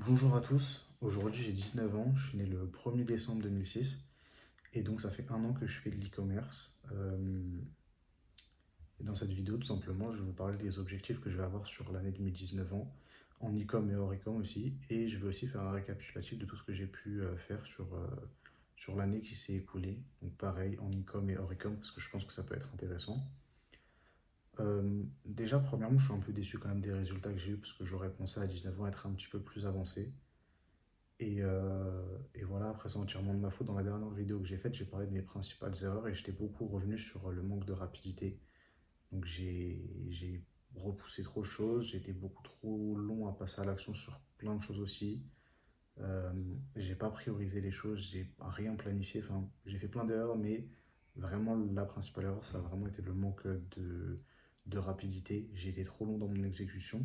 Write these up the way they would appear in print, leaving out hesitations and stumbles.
Bonjour à tous, aujourd'hui j'ai 19 ans, je suis né le 1er décembre 2006 et donc ça fait un an que je fais de l'e-commerce. Et dans cette vidéo tout simplement je vais vous parler des objectifs que je vais avoir sur l'année de mes 19 ans, en e-com et hors e-com aussi, et je vais aussi faire un récapitulatif de tout ce que j'ai pu faire sur l'année qui s'est écoulée, donc pareil en e-com et hors e-com parce que je pense que ça peut être intéressant. Déjà premièrement je suis un peu déçu quand même des résultats que j'ai eu parce que j'aurais pensé à 19 ans être un petit peu plus avancé. Et voilà, après c'est entièrement de ma faute. Dans la dernière vidéo que j'ai faite, j'ai parlé de mes principales erreurs et j'étais beaucoup revenu sur le manque de rapidité. Donc j'ai repoussé trop de choses, j'ai été beaucoup trop long à passer à l'action sur plein de choses aussi. Euh, j'ai pas priorisé les choses, j'ai rien planifié. Enfin, j'ai fait plein d'erreurs, mais vraiment la principale erreur, ça a vraiment été le manque de rapidité. J'ai été trop long dans mon exécution.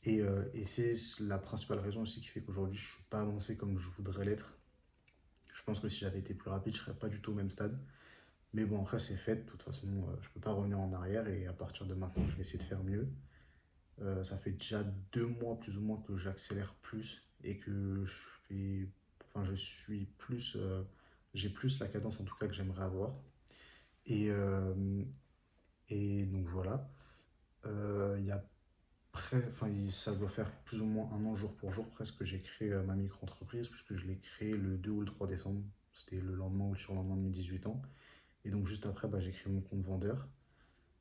Et c'est la principale raison aussi qui fait qu'aujourd'hui, je ne suis pas avancé comme je voudrais l'être. Je pense que si j'avais été plus rapide, je ne serais pas du tout au même stade. Mais bon, après, c'est fait. De toute façon, je ne peux pas revenir en arrière. Et à partir de maintenant, je vais essayer de faire mieux. Ça fait déjà 2 mois plus ou moins que j'accélère plus et que enfin, je suis plus, j'ai plus la cadence en tout cas que j'aimerais avoir. Et, euh, et donc voilà. Il y a enfin, ça doit faire plus ou moins un an jour pour jour presque que j'ai créé ma micro-entreprise, puisque je l'ai créée le 2 ou le 3 décembre. C'était le lendemain ou le surlendemain de mes 18 ans. Et donc juste après, j'ai créé mon compte vendeur.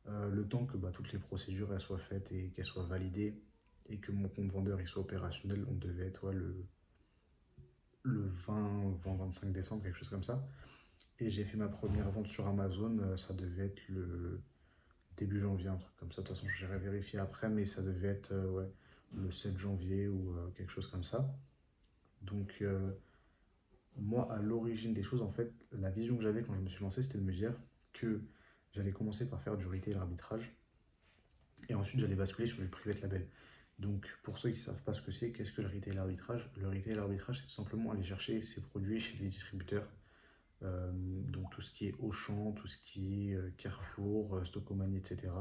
Le temps que toutes les procédures elles soient faites et qu'elles soient validées et que mon compte vendeur il soit opérationnel, on devait être le 20-25 décembre, quelque chose comme ça. Et j'ai fait ma première vente sur Amazon, ça devait être le début janvier, un truc comme ça. De toute façon, j'irai vérifier après, mais ça devait être ouais, le 7 janvier ou quelque chose comme ça. Donc, moi, à l'origine des choses, en fait, la vision que j'avais quand je me suis lancé, c'était de me dire que j'allais commencer par faire du retail arbitrage et ensuite j'allais basculer sur du private label. Donc, pour ceux qui ne savent pas ce que c'est, qu'est-ce que le retail arbitrage? Le retail arbitrage, c'est tout simplement aller chercher ces produits chez les distributeurs. Donc, tout ce qui est Auchan, tout ce qui est Carrefour, Stocomanie, etc.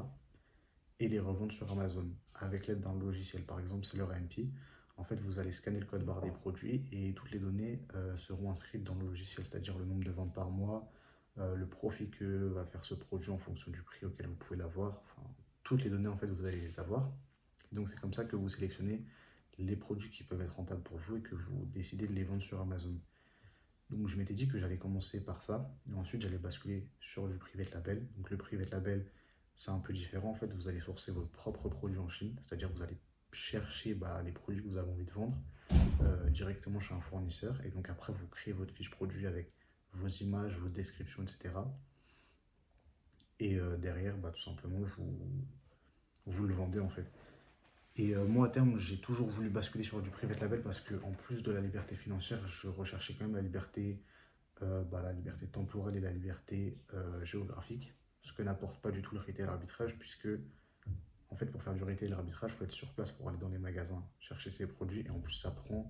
Et les revendre sur Amazon avec l'aide d'un logiciel. Par exemple, c'est leur AMP. En fait, vous allez scanner le code barre des produits et toutes les données seront inscrites dans le logiciel, c'est-à-dire le nombre de ventes par mois, le profit que va faire ce produit en fonction du prix auquel vous pouvez l'avoir. Enfin, toutes les données, en fait, vous allez les avoir. Donc, c'est comme ça que vous sélectionnez les produits qui peuvent être rentables pour vous et que vous décidez de les vendre sur Amazon. Donc, je m'étais dit que j'allais commencer par ça et ensuite j'allais basculer sur du private label. Donc, le private label, c'est un peu différent. En fait, vous allez sourcer vos propres produits en Chine, c'est-à-dire vous allez chercher les produits que vous avez envie de vendre directement chez un fournisseur. Et donc après, vous créez votre fiche produit avec vos images, vos descriptions, etc. Et derrière, tout simplement, vous le vendez en fait. Et moi, à terme, j'ai toujours voulu basculer sur du private label parce que en plus de la liberté financière, je recherchais quand même la liberté temporelle et la liberté géographique, ce que n'apporte pas du tout le retail arbitrage, puisque en fait, pour faire du retail arbitrage, il faut être sur place pour aller dans les magasins, chercher ses produits, et en plus, ça prend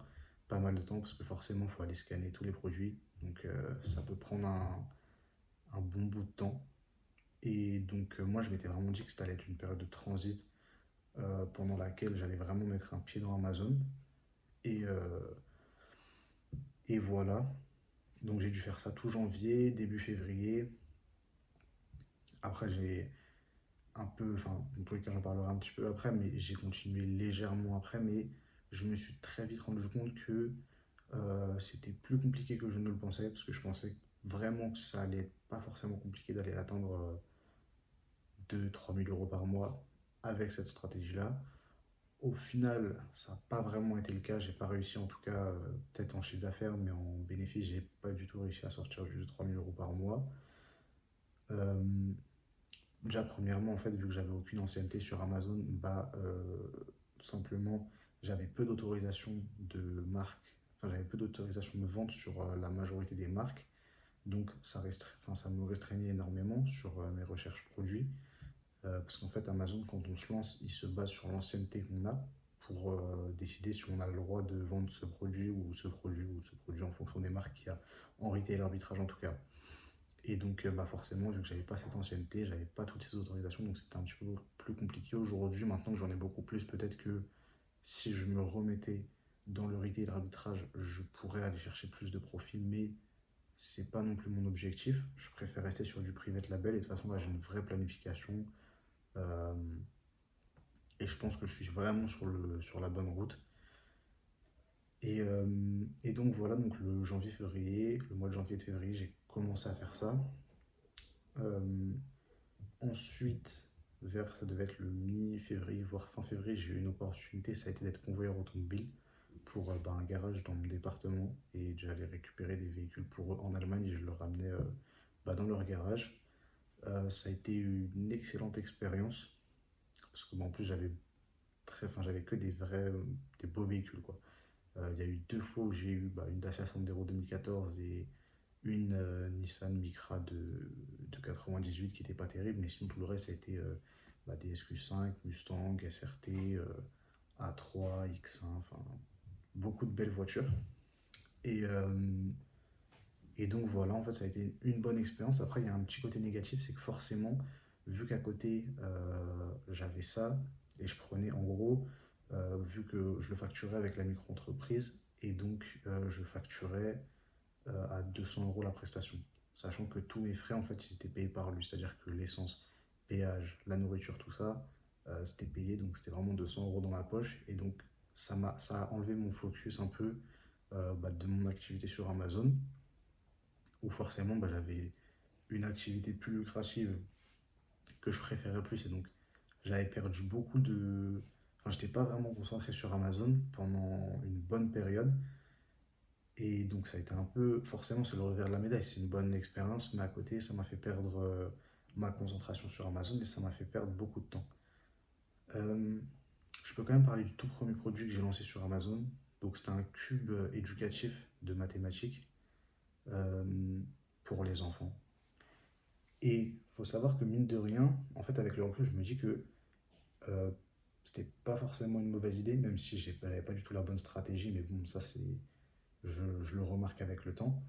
pas mal de temps, parce que forcément, il faut aller scanner tous les produits, donc ça peut prendre un bon bout de temps. Et donc, moi, je m'étais vraiment dit que ça allait être une période de transit pendant laquelle j'allais vraiment mettre un pied dans Amazon. Et, euh, et voilà. Donc, j'ai dû faire ça tout janvier, début février. Après, j'ai un peu, enfin, dans tous les cas, j'en parlerai un petit peu après, mais j'ai continué légèrement après, mais je me suis très vite rendu compte que c'était plus compliqué que je ne le pensais, parce que je pensais vraiment que ça allait être pas forcément compliqué d'aller atteindre 2-3 000 euros par mois avec cette stratégie-là. Au final, ça n'a pas vraiment été le cas, j'ai pas réussi en tout cas, peut-être en chiffre d'affaires, mais en bénéfice, j'ai pas du tout réussi à sortir juste 3 000 euros par mois. Euh, Déjà, premièrement, en fait, vu que j'avais aucune ancienneté sur Amazon, tout simplement, j'avais peu d'autorisation de marque, enfin, j'avais peu d'autorisation de vente sur la majorité des marques. Donc, enfin, ça me restreignait énormément sur mes recherches produits. Parce qu'en fait, Amazon, quand on se lance, il se base sur l'ancienneté qu'on a pour décider si on a le droit de vendre ce produit ou ce produit ou ce produit en fonction des marques qu'il y a en retail l'arbitrage en tout cas. Et donc, forcément, vu que j'avais pas cette ancienneté, j'avais pas toutes ces autorisations, donc c'était un petit peu plus compliqué aujourd'hui. Maintenant que j'en ai beaucoup plus, peut-être que si je me remettais dans le retail et l'arbitrage, je pourrais aller chercher plus de profit, mais c'est pas non plus mon objectif. Je préfère rester sur du private label et de toute façon là j'ai une vraie planification euh, et je pense que je suis vraiment sur la bonne route. Et donc voilà, donc le janvier-février, le mois de janvier et de février, j'ai commencé à faire ça. Euh, Ensuite, ça devait être le mi-février, voire fin février, j'ai eu une opportunité, ça a été d'être convoyeur automobile pour un garage dans mon département et j'allais récupérer des véhicules pour eux en Allemagne et je le ramenais dans leur garage. Ça a été une excellente expérience parce que en plus j'avais que des beaux véhicules quoi. Il y a eu deux fois où j'ai eu une Dacia Sandero 2014 et une Nissan Micra de 98 qui n'était pas terrible, mais sinon tout le reste ça a été des SQ5, Mustang, SRT, A3, X1, enfin beaucoup de belles voitures. Et, euh, et donc voilà, en fait ça a été une bonne expérience. Après il y a un petit côté négatif, c'est que forcément, vu qu'à côté j'avais ça, et je prenais en gros, vu que je le facturais avec la micro-entreprise, et donc je facturais à 200 € la prestation. Sachant que tous mes frais, en fait, ils étaient payés par lui. C'est-à-dire que l'essence, péage, la nourriture, tout ça, c'était payé. Donc c'était vraiment 200 € dans ma poche. Et donc ça a enlevé mon focus un peu de mon activité sur Amazon. Où forcément, j'avais une activité plus lucrative que je préférais plus. Et donc j'avais perdu beaucoup de... Enfin, j'étais pas vraiment concentré sur Amazon pendant une bonne période. Et donc ça a été un peu, forcément c'est le revers de la médaille, c'est une bonne expérience, mais à côté ça m'a fait perdre ma concentration sur Amazon et ça m'a fait perdre beaucoup de temps. Euh, je peux quand même parler du tout premier produit que j'ai lancé sur Amazon. Donc c'était un cube éducatif de mathématiques euh, pour les enfants. Et il faut savoir que mine de rien, en fait avec le recul je me dis que euh, c'était pas forcément une mauvaise idée, même si j'avais pas du tout la bonne stratégie, mais bon ça c'est, je le remarque avec le temps.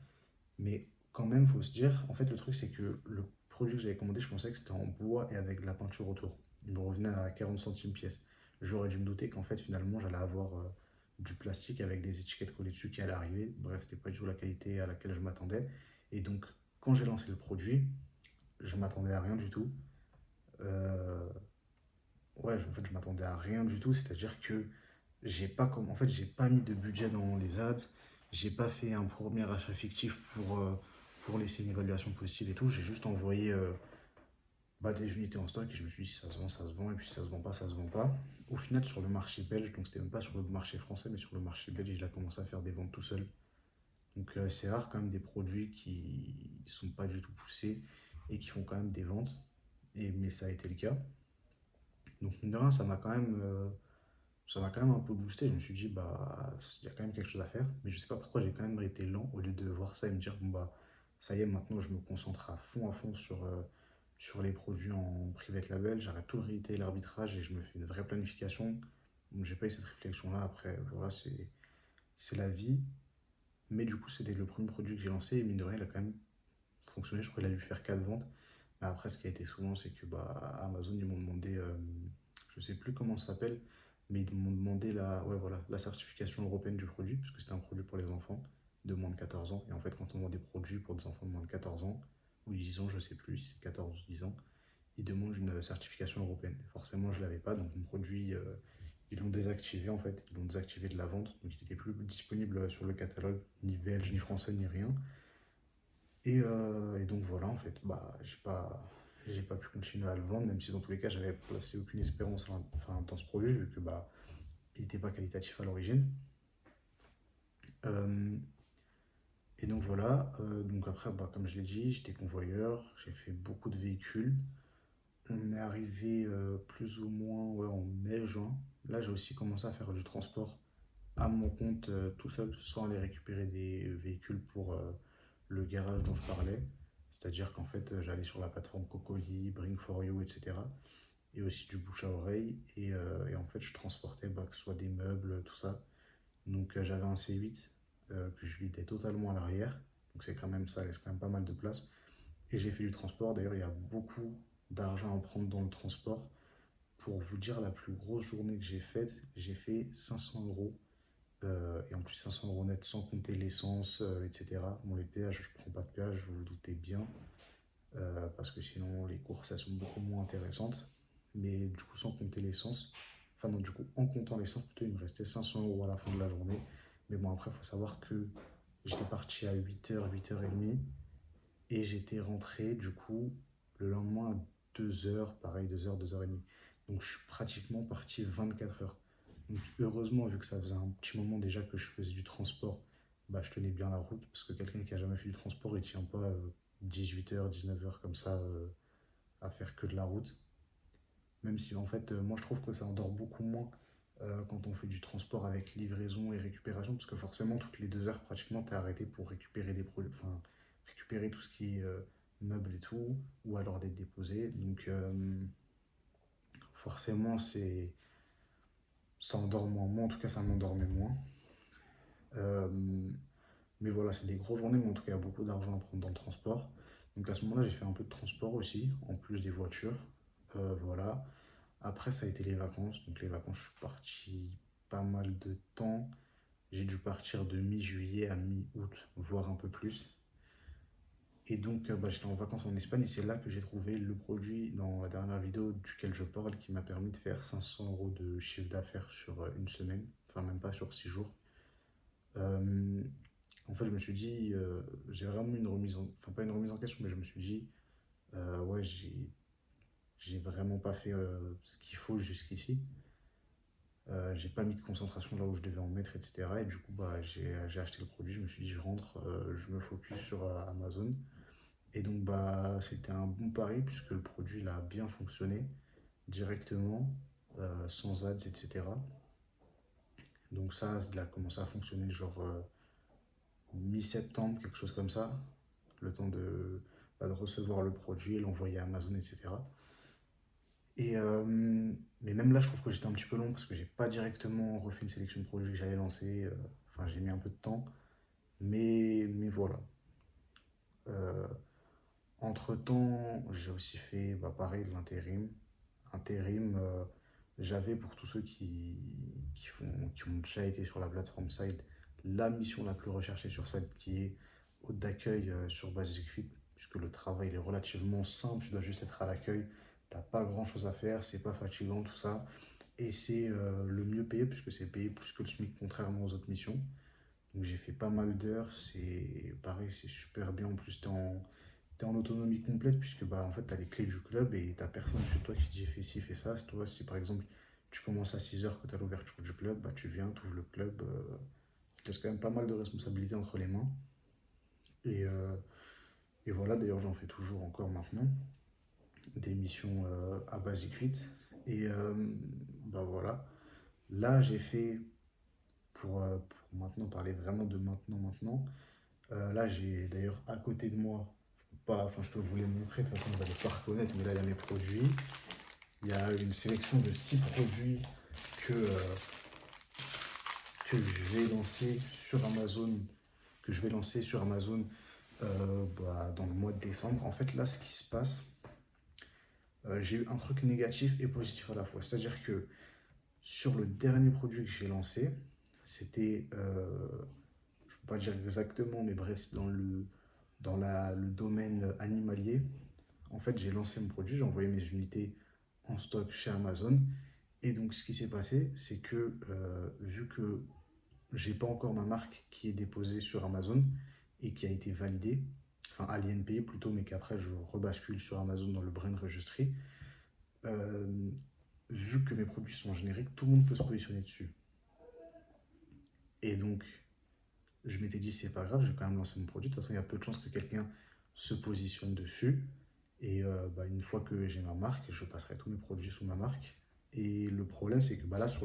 Mais quand même, faut se dire, en fait, le truc, c'est que le produit que j'avais commandé, je pensais que c'était en bois et avec de la peinture autour. Il me revenait à 40 centimes pièce. J'aurais dû me douter qu'en fait, finalement, j'allais avoir du plastique avec des étiquettes collées dessus qui allaient arriver. Bref, c'était pas du tout la qualité à laquelle je m'attendais. Et donc, quand j'ai lancé le produit, je m'attendais à rien du tout. Euh, ouais, en fait, je m'attendais à rien du tout. C'est-à-dire que en fait, j'ai pas mis de budget dans les ads. J'ai pas fait un premier achat fictif pour laisser une évaluation positive et tout. J'ai juste envoyé des unités en stock et je me suis dit si ça se vend, ça se vend. Et puis si ça se vend pas, ça se vend pas. Au final, sur le marché belge, donc c'était même pas sur le marché français, mais sur le marché belge, il a commencé à faire des ventes tout seul. Donc c'est rare quand même des produits qui sont pas du tout poussés et qui font quand même des ventes. Mais ça a été le cas. Donc mine de rien, ça m'a quand même un peu boosté. Je me suis dit, il y a quand même quelque chose à faire. Mais je sais pas pourquoi j'ai quand même été lent au lieu de voir ça et me dire, ça y est, maintenant je me concentre à fond sur les produits en private label. J'arrête tout le retail, l'arbitrage et je me fais une vraie planification. Donc j'ai pas eu cette réflexion-là. Après, voilà, c'est la vie. Mais du coup, c'était le premier produit que j'ai lancé et mine de rien, il a quand même fonctionné. Je crois qu'il a dû faire 4 ventes. Mais après, ce qui a été souvent, c'est que Amazon, ils m'ont demandé, je sais plus comment ça s'appelle, mais ils m'ont demandé ouais, voilà, la certification européenne du produit, puisque c'était un produit pour les enfants de moins de 14 ans. Et en fait, quand on vend des produits pour des enfants de moins de 14 ans, ou 10 ans, je sais plus si c'est 14 ou 10 ans, ils demandent une certification européenne. Et forcément, je ne l'avais pas, donc mon produit, ils l'ont désactivé en fait, ils l'ont désactivé de la vente, donc il n'était plus disponible sur le catalogue, ni belge, ni français, ni rien. Et donc voilà, en fait, j'ai pas pu continuer à le vendre, même si dans tous les cas, j'avais placé aucune espérance dans ce produit, vu que il n'était pas qualitatif à l'origine. Euh, et donc voilà, donc après, comme je l'ai dit, j'étais convoyeur, j'ai fait beaucoup de véhicules. On est arrivé plus ou moins ouais, en mai-juin. Là, j'ai aussi commencé à faire du transport à mon compte tout seul, sans aller récupérer des véhicules pour le garage dont je parlais. C'est-à-dire qu'en fait, j'allais sur la plateforme Cocoli, Bring for You, etc. Et aussi du bouche à oreille. Et en fait, je transportais que ce soit des meubles, tout ça. Donc j'avais un C8 que je vidais totalement à l'arrière. Donc c'est quand même ça, laisse quand même pas mal de place. Et j'ai fait du transport. D'ailleurs, il y a beaucoup d'argent à prendre dans le transport. Pour vous dire, la plus grosse journée que j'ai faite, j'ai fait 500 € Et en plus 500 euros net sans compter l'essence, etc. Bon, les péages, je prends pas de péage, vous vous doutez bien, parce que sinon les courses elles sont beaucoup moins intéressantes. Mais du coup, sans compter l'essence, enfin non, du coup, en comptant l'essence, plutôt, il me restait 500 euros à la fin de la journée. Mais bon, après, il faut savoir que j'étais parti à 8h, 8h30, et j'étais rentré, du coup, le lendemain à 2h, pareil, 2h, 2h30. Donc je suis pratiquement parti 24 heures. Donc heureusement, vu que ça faisait un petit moment déjà que je faisais du transport, bah, je tenais bien la route, parce que quelqu'un qui a jamais fait du transport, il tient pas 18h, 19h comme ça à faire que de la route. Même si en fait, moi je trouve que ça endort beaucoup moins quand on fait du transport avec livraison et récupération, parce que forcément, toutes les 2 heures, pratiquement, tu es arrêté pour récupérer des produits, enfin, récupérer tout ce qui est meubles et tout, ou alors les déposer. Donc, forcément, ça endort moins. Moi, en tout cas, ça m'endormait moins. Euh, mais voilà, c'est des grosses journées, mais en tout cas, il y a beaucoup d'argent à prendre dans le transport. Donc, à ce moment-là, j'ai fait un peu de transport aussi, en plus des voitures. Voilà. Après, ça a été les vacances. Donc, les vacances, je suis parti pas mal de temps. J'ai dû partir de mi-juillet à mi-août, voire un peu plus. Et donc, bah, j'étais en vacances en Espagne et c'est là que j'ai trouvé le produit dans la dernière vidéo duquel je parle qui m'a permis de faire 500 euros de chiffre d'affaires sur une semaine, enfin même pas sur 6 jours. Euh, En fait, je me suis dit, j'ai vraiment une remise en, enfin pas une remise en question, mais je me suis dit, ouais, j'ai vraiment pas fait ce qu'il faut jusqu'ici. J'ai pas mis de concentration là où je devais en mettre, etc. Et du coup, bah, j'ai acheté le produit, je me suis dit, je rentre, je me focus sur Amazon. Et donc, bah, c'était un bon pari puisque le produit il a bien fonctionné directement, sans ads, etc. Donc, ça, il a commencé à fonctionner genre mi-septembre, quelque chose comme ça, le temps bah, de recevoir le produit, l'envoyer à Amazon, etc. Et, mais même là, je trouve que j'étais un petit peu long parce que j'ai pas directement refait une sélection de produits que j'allais lancer. Enfin, j'ai mis un peu de temps. Mais voilà. Euh, Entre-temps, j'ai aussi fait bah, pareil de l'intérim. Intérim, j'avais pour tous ceux qui ont déjà été sur la plateforme Side, la mission la plus recherchée sur Side qui est hôte d'accueil sur Basic Fit, puisque le travail il est relativement simple, tu dois juste être à l'accueil, t'as pas grand chose à faire, c'est pas fatigant tout ça, et c'est le mieux payé puisque c'est payé plus que le SMIC contrairement aux autres missions. Donc j'ai fait pas mal d'heures, c'est pareil, c'est super bien. En plus, t'es en autonomie complète puisque bah, en fait, tu as les clés du club et t'as personne sur toi qui te dit fais ci, fais ça. C'est toi, si par exemple tu commences à 6h que tu as l'ouverture du club, bah, tu viens, tu ouvres le club. Tu te laisses quand même pas mal de responsabilités entre les mains. Et, euh, et voilà, d'ailleurs, j'en fais toujours encore maintenant des missions à Basic Fit. Et bah voilà, là j'ai fait, pour maintenant parler vraiment de maintenant, là, j'ai d'ailleurs à côté de moi, pas, enfin, je peux vous les montrer, de toute façon, vous n'allez pas reconnaître, mais là, il y a mes produits. Il y a une sélection de 6 produits que, que je vais lancer sur Amazon, que je vais lancer sur Amazon bah, dans le mois de décembre. En fait, là, ce qui se passe, j'ai eu un truc négatif et positif à la fois. C'est-à-dire que sur le dernier produit que j'ai lancé, c'était, je ne peux pas dire exactement, mais bref, c'est le domaine animalier. En fait, j'ai lancé mon produit, j'ai envoyé mes unités en stock chez Amazon. Et donc, ce qui s'est passé, c'est que vu que j'ai pas encore ma marque qui est déposée sur Amazon et qui a été validée, enfin à l'INPI plutôt, mais qu'après je rebascule sur Amazon dans le Brain Registry, euh, vu que mes produits sont génériques, tout le monde peut se positionner dessus. Et donc, je m'étais dit, c'est pas grave, je vais quand même lancer mon produit. De toute façon, il y a peu de chances que quelqu'un se positionne dessus. Et bah, une fois que j'ai ma marque, je passerai tous mes produits sous ma marque. Et le problème, c'est que bah, là, sur